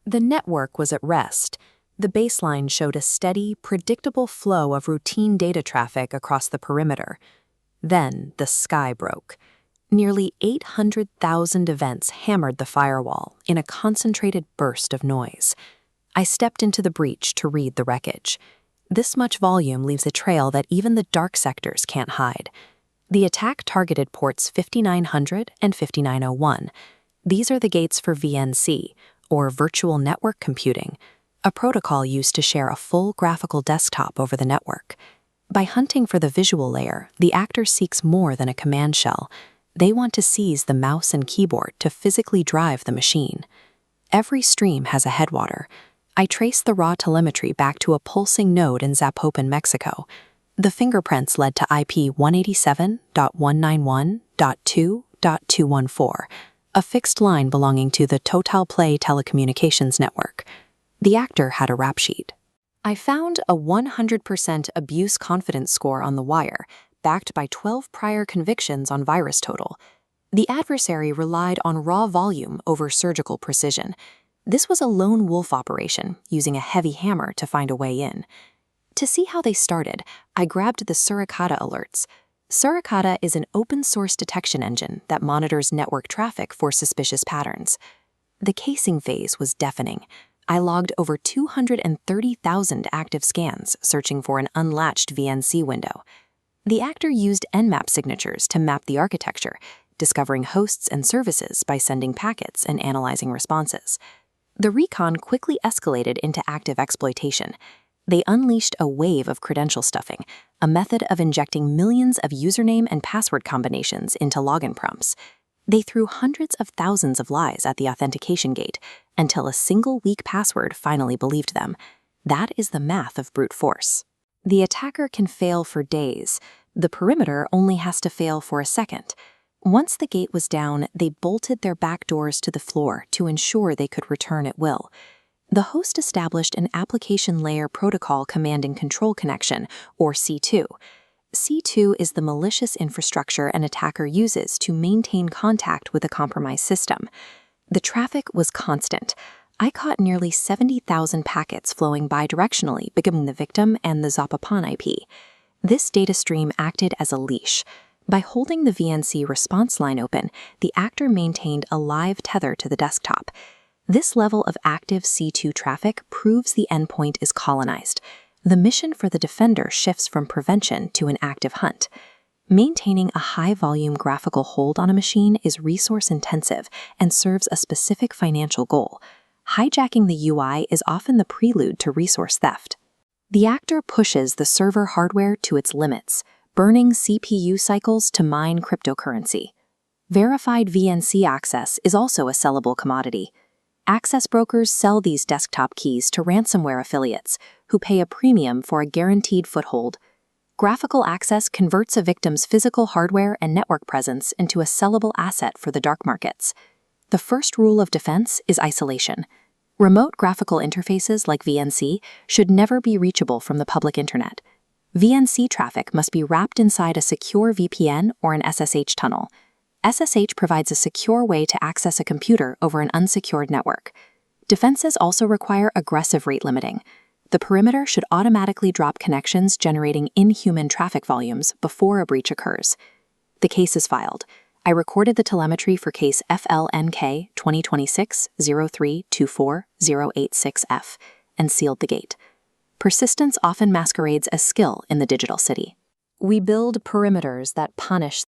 The network was at rest. The baseline showed a steady, predictable flow of routine data traffic across the perimeter. Then the sky broke. Nearly 800,000 events hammered the firewall in a concentrated burst of noise. I stepped into the breach to read the wreckage. This much volume leaves a trail that even the dark sectors can't hide. The attack targeted ports 5900 and 5901. These are the gates for VNC, or Virtual Network Computing, a protocol used to share a full graphical desktop over the network. By hunting for the visual layer, the actor seeks more than a command shell. They want to seize the mouse and keyboard to physically drive the machine. Every stream has a headwater. I traced the raw telemetry back to a pulsing node in Zapopan, Mexico. The fingerprints led to IP 187.191.2.214, a fixed line belonging to the Total Play telecommunications network. The actor had a rap sheet. I found a 100% abuse confidence score on the wire, backed by 12 prior convictions on VirusTotal. The adversary relied on raw volume over surgical precision. This was a lone wolf operation, using a heavy hammer to find a way in. To see how they started, I grabbed the Suricata alerts. Suricata is an open-source detection engine that monitors network traffic for suspicious patterns. The casing phase was deafening. I logged over 230,000 active scans searching for an unlatched VNC window. The actor used Nmap signatures to map the architecture, discovering hosts and services by sending packets and analyzing responses. The recon quickly escalated into active exploitation. They unleashed a wave of credential stuffing, a method of injecting millions of username and password combinations into login prompts. They threw hundreds of thousands of lies at the authentication gate until a single weak password finally believed them. That is the math of brute force. The attacker can fail for days. The perimeter only has to fail for a second. Once the gate was down, they bolted their back doors to the floor to ensure they could return at will. The host established an application layer protocol command and control connection, or C2. C2 is the malicious infrastructure an attacker uses to maintain contact with a compromised system. The traffic was constant. I caught nearly 70,000 packets flowing bidirectionally between the victim and the Zapopan IP. This data stream acted as a leash. By holding the VNC response line open, the actor maintained a live tether to the desktop. This level of active C2 traffic proves the endpoint is colonized. The mission for the defender shifts from prevention to an active hunt. Maintaining a high-volume graphical hold on a machine is resource-intensive and serves a specific financial goal. Hijacking the UI is often the prelude to resource theft. The actor pushes the server hardware to its limits, burning CPU cycles to mine cryptocurrency. Verified VNC access is also a sellable commodity. Access brokers sell these desktop keys to ransomware affiliates, who pay a premium for a guaranteed foothold. Graphical access converts a victim's physical hardware and network presence into a sellable asset for the dark markets. The first rule of defense is isolation. Remote graphical interfaces like VNC should never be reachable from the public internet. VNC traffic must be wrapped inside a secure VPN or an SSH tunnel. SSH provides a secure way to access a computer over an unsecured network. Defenses also require aggressive rate limiting. The perimeter should automatically drop connections generating inhuman traffic volumes before a breach occurs. The case is filed. I recorded the telemetry for case FLNK 2026-03-24086F and sealed the gate. Persistence often masquerades as skill in the digital city. We build perimeters that punish